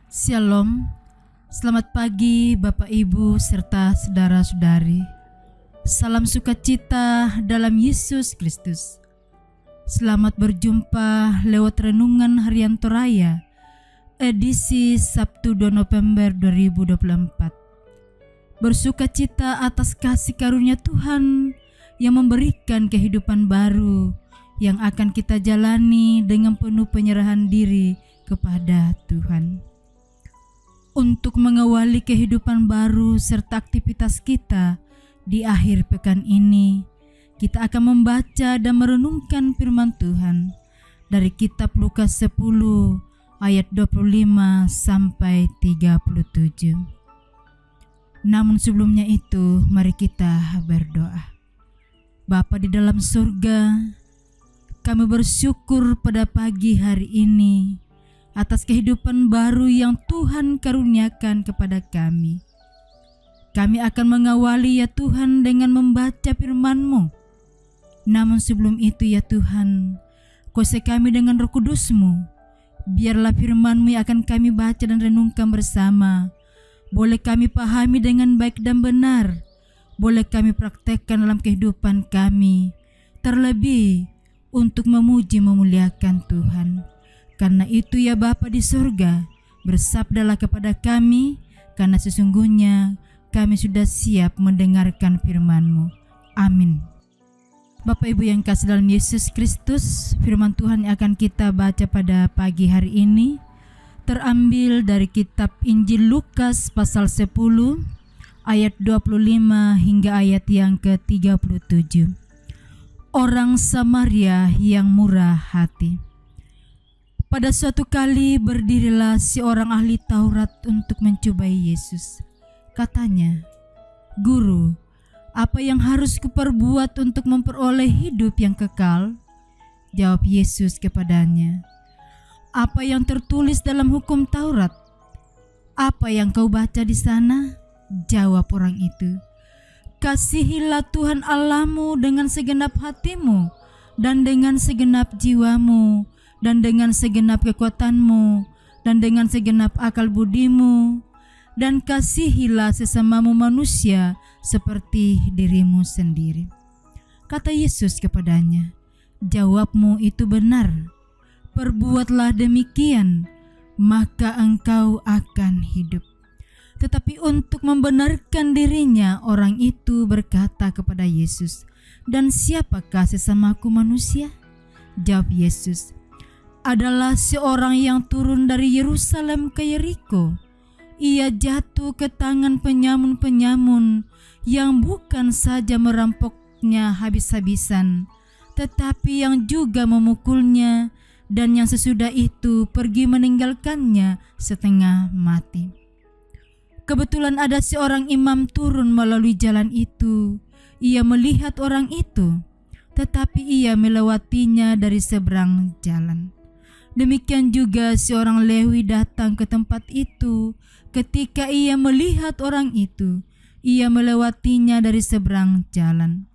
Shalom, selamat pagi Bapak Ibu serta saudara-saudari. Salam sukacita dalam Yesus Kristus. Selamat berjumpa lewat Renungan Harian Toraya, edisi Sabtu 2 November 2024. Bersukacita atas kasih karunia Tuhan yang memberikan kehidupan baru yang akan kita jalani dengan penuh penyerahan diri kepada Tuhan. Untuk mengawali kehidupan baru serta aktivitas kita di akhir pekan ini, kita akan membaca dan merenungkan firman Tuhan dari kitab Lukas 10 ayat 25 sampai 37. Namun sebelumnya itu, mari kita berdoa. Bapa di dalam surga, kami bersyukur pada pagi hari ini atas kehidupan baru yang Tuhan karuniakan kepada kami. Kami akan mengawali ya Tuhan dengan membaca firman-Mu. Namun sebelum itu ya Tuhan, kuasai kami dengan Roh Kudus-Mu. Biarlah firman-Mu yang akan kami baca dan renungkan bersama boleh kami pahami dengan baik dan benar, boleh kami praktekkan dalam kehidupan kami, terlebih untuk memuji memuliakan Tuhan. Karena itu ya Bapa di surga, bersabdalah kepada kami, karena sesungguhnya kami sudah siap mendengarkan firman-Mu. Amin. Bapak Ibu yang kasih dalam Yesus Kristus, firman Tuhan yang akan kita baca pada pagi hari ini terambil dari kitab Injil Lukas pasal 10 ayat 25 hingga ayat yang ke-37. Orang Samaria yang murah hati. Pada suatu kali berdirilah seorang ahli Taurat untuk mencobai Yesus. Katanya, "Guru, apa yang harus kuperbuat untuk memperoleh hidup yang kekal?" Jawab Yesus kepadanya, "Apa yang tertulis dalam hukum Taurat? Apa yang kau baca di sana?" Jawab orang itu, "Kasihilah Tuhan Allahmu dengan segenap hatimu dan dengan segenap jiwamu dan dengan segenap kekuatanmu dan dengan segenap akal budimu, dan kasihilah sesamamu manusia seperti dirimu sendiri." Kata Yesus kepadanya, "Jawabmu itu benar. Perbuatlah demikian, maka engkau akan hidup." Tetapi untuk membenarkan dirinya, orang itu berkata kepada Yesus, "Dan siapakah sesamaku manusia?" Jawab Yesus, "Adalah seorang yang turun dari Yerusalem ke Yeriko. Ia jatuh ke tangan penyamun-penyamun yang bukan saja merampoknya habis-habisan, tetapi yang juga memukulnya, dan yang sesudah itu pergi meninggalkannya setengah mati. Kebetulan ada seorang imam turun melalui jalan itu. Ia melihat orang itu, tetapi ia melewatinya dari seberang jalan. Demikian juga seorang Lewi datang ke tempat itu. Ketika ia melihat orang itu, ia melewatinya dari seberang jalan.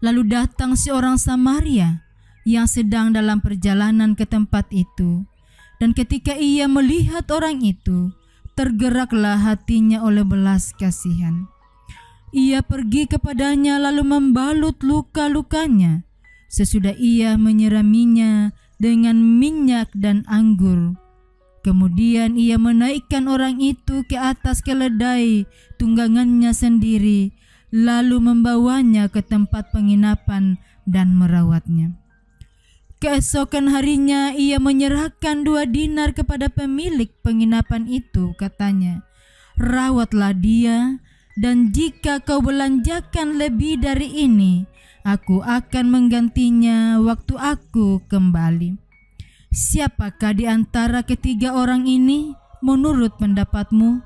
Lalu datang seorang Samaria yang sedang dalam perjalanan ke tempat itu. Dan ketika ia melihat orang itu, tergeraklah hatinya oleh belas kasihan. Ia pergi kepadanya lalu membalut luka-lukanya. Sesudah ia menyiraminya dengan minyak dan anggur. Kemudian ia menaikkan orang itu ke atas keledai tunggangannya sendiri, lalu membawanya ke tempat penginapan dan merawatnya. Keesokan harinya ia menyerahkan 2 dinar kepada pemilik penginapan itu. Katanya, "Rawatlah dia, dan jika kau belanjakan lebih dari ini, aku akan menggantinya waktu aku kembali." Siapakah di antara ketiga orang ini menurut pendapatmu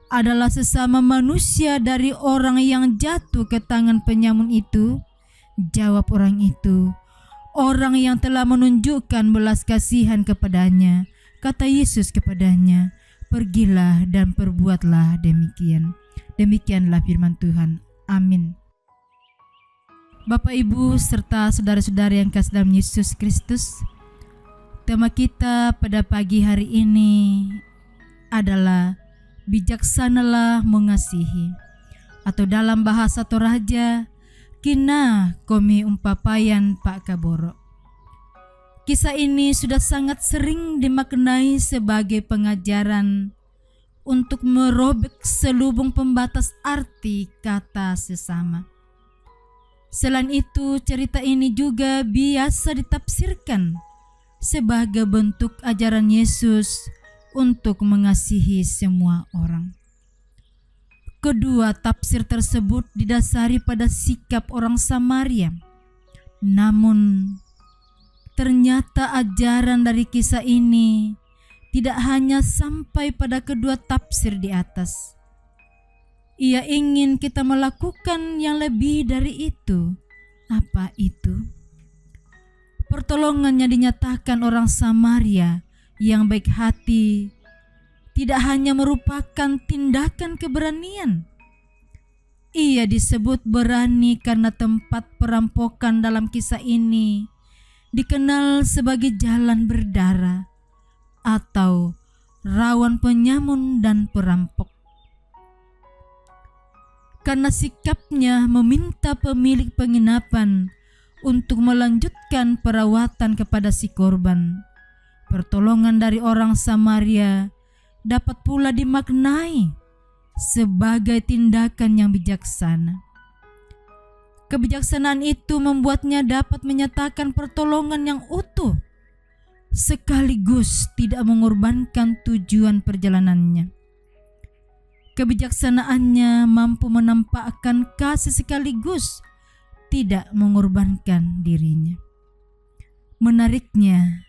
adalah sesama manusia dari orang yang jatuh ke tangan penyamun itu? Jawab orang itu, "Orang yang telah menunjukkan belas kasihan kepadanya." Kata Yesus kepadanya, "Pergilah dan perbuatlah demikian." Demikianlah firman Tuhan. Amin. Bapak, Ibu, serta saudara-saudara yang kasih dalam Yesus Kristus, tema kita pada pagi hari ini adalah bijaksanalah mengasihi, atau dalam bahasa Toraja, kina komi umpapayan Pak Kaboro. Kisah ini sudah sangat sering dimaknai sebagai pengajaran untuk merobek selubung pembatas arti kata sesama. Selain itu, cerita ini juga biasa ditafsirkan sebagai bentuk ajaran Yesus untuk mengasihi semua orang. Kedua tafsir tersebut didasari pada sikap orang Samaria. Namun, ternyata ajaran dari kisah ini tidak hanya sampai pada kedua tafsir di atas. Ia ingin kita melakukan yang lebih dari itu. Apa itu? Pertolongannya dinyatakan orang Samaria yang baik hati tidak hanya merupakan tindakan keberanian. Ia disebut berani karena tempat perampokan dalam kisah ini dikenal sebagai jalan berdarah atau rawan penyamun dan perampok. Karena sikapnya meminta pemilik penginapan untuk melanjutkan perawatan kepada si korban, pertolongan dari orang Samaria dapat pula dimaknai sebagai tindakan yang bijaksana. Kebijaksanaan itu membuatnya dapat menyatakan pertolongan yang utuh, sekaligus tidak mengorbankan tujuan perjalanannya. Kebijaksanaannya mampu menampakkan kasih sekaligus tidak mengorbankan dirinya. Menariknya,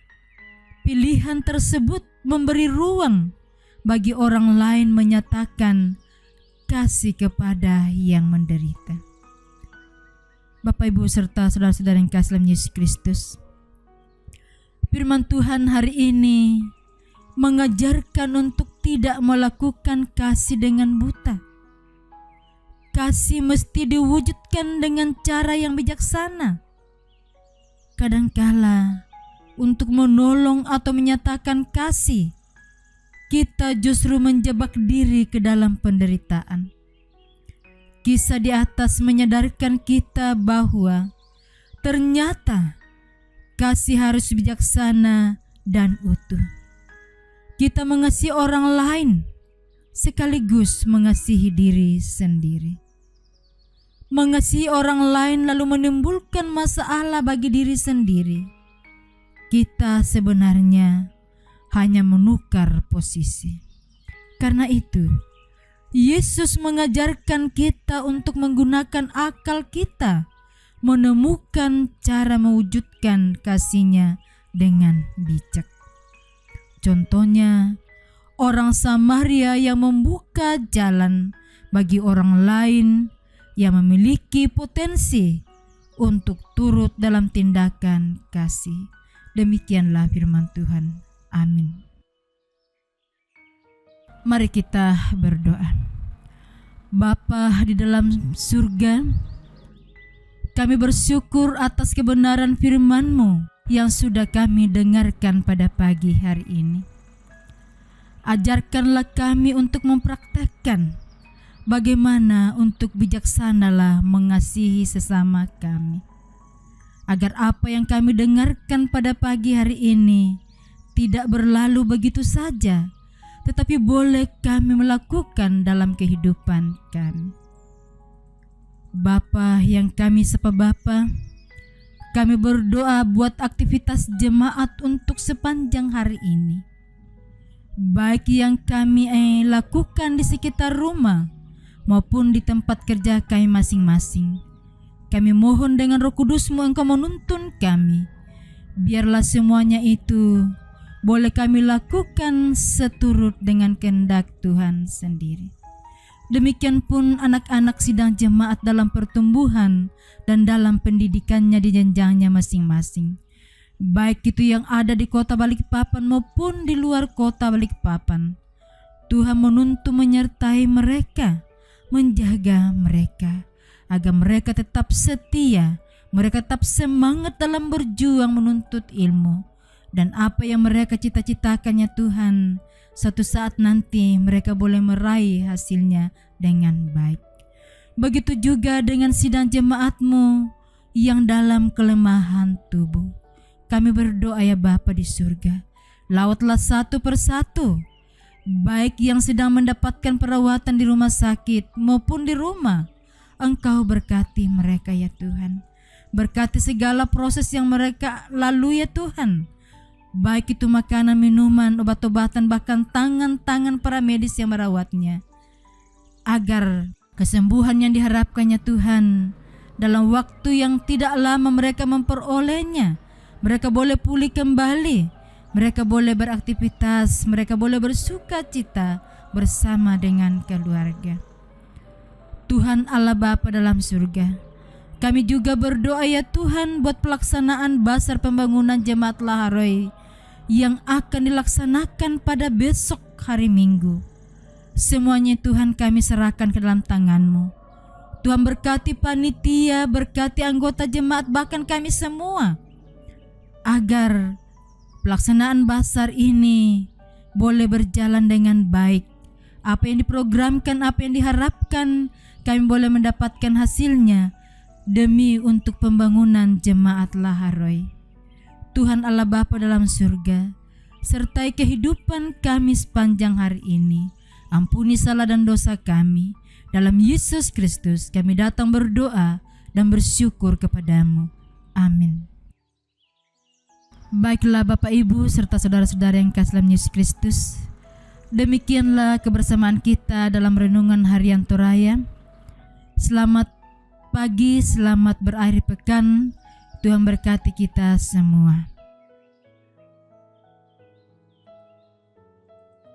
pilihan tersebut memberi ruang bagi orang lain menyatakan kasih kepada yang menderita. Bapak, Ibu, serta saudara-saudara yang kasih dalam Yesus Kristus, firman Tuhan hari ini mengajarkan untuk tidak melakukan kasih dengan buta. Kasih mesti diwujudkan dengan cara yang bijaksana. Kadangkala untuk menolong atau menyatakan kasih, kita justru menjebak diri ke dalam penderitaan. Kisah di atas menyadarkan kita bahwa ternyata kasih harus bijaksana dan utuh. Kita mengasihi orang lain sekaligus mengasihi diri sendiri. Mengasihi orang lain lalu menimbulkan masalah bagi diri sendiri. Kita sebenarnya hanya menukar posisi. Karena itu, Yesus mengajarkan kita untuk menggunakan akal kita, menemukan cara mewujudkan kasih-Nya dengan bijak. Contohnya, orang Samaria yang membuka jalan bagi orang lain yang memiliki potensi untuk turut dalam tindakan kasih. Demikianlah firman Tuhan. Amin. Mari kita berdoa. Bapa di dalam surga, kami bersyukur atas kebenaran firman-Mu yang sudah kami dengarkan pada pagi hari ini. Ajarkanlah kami untuk mempraktekkan bagaimana untuk bijaksanalah mengasihi sesama kami, agar apa yang kami dengarkan pada pagi hari ini tidak berlalu begitu saja, tetapi boleh kami melakukan dalam kehidupan kami. Bapa yang kami sapa Bapa, kami berdoa buat aktivitas jemaat untuk sepanjang hari ini, baik yang kami lakukan di sekitar rumah maupun di tempat kerja kami masing-masing. Kami mohon dengan Roh Kudus-Mu Engkau menuntun kami. Biarlah semuanya itu boleh kami lakukan seturut dengan kehendak Tuhan sendiri. Demikian pun anak-anak sidang jemaat dalam pertumbuhan dan dalam pendidikannya di jenjangnya masing-masing, baik itu yang ada di kota Balikpapan maupun di luar kota Balikpapan. Tuhan menuntun menyertai mereka, menjaga mereka, agar mereka tetap setia, mereka tetap semangat dalam berjuang menuntut ilmu, Dan apa yang mereka cita-citakan ya Tuhan, suatu saat nanti mereka boleh meraih hasilnya dengan baik. Begitu juga dengan sidang jemaat-Mu yang dalam kelemahan tubuh. Kami berdoa ya Bapa di surga, lawatlah satu persatu, baik yang sedang mendapatkan perawatan di rumah sakit maupun di rumah. Engkau berkati mereka ya Tuhan. Berkati segala proses yang mereka lalui ya Tuhan. Baik itu makanan, minuman, obat-obatan, bahkan tangan-tangan para medis yang merawatnya. Agar kesembuhan yang diharapkannya Tuhan, dalam waktu yang tidak lama mereka memperolehnya. Mereka boleh pulih kembali. Mereka boleh beraktivitas. Mereka boleh bersuka cita bersama dengan keluarga. Tuhan Allah Bapa dalam surga, kami juga berdoa ya Tuhan buat pelaksanaan basar pembangunan Jemaat Laharoi yang akan dilaksanakan pada besok hari Minggu. Semuanya Tuhan kami serahkan ke dalam tangan-Mu. Tuhan berkati panitia, berkati anggota jemaat, bahkan kami semua, agar pelaksanaan basar ini boleh berjalan dengan baik. Apa yang diprogramkan, apa yang diharapkan, kami boleh mendapatkan hasilnya demi untuk pembangunan Jemaat Laharoi. Tuhan Allah Bapa dalam surga, sertai kehidupan kami sepanjang hari ini. Ampuni salah dan dosa kami. Dalam Yesus Kristus kami datang berdoa dan bersyukur kepadamu. Amin. Baiklah Bapak Ibu serta saudara-saudara yang kasih dalam Yesus Kristus, demikianlah kebersamaan kita dalam renungan harian Toraya. Selamat pagi, selamat berakhir pekan. Tuhan berkati kita semua.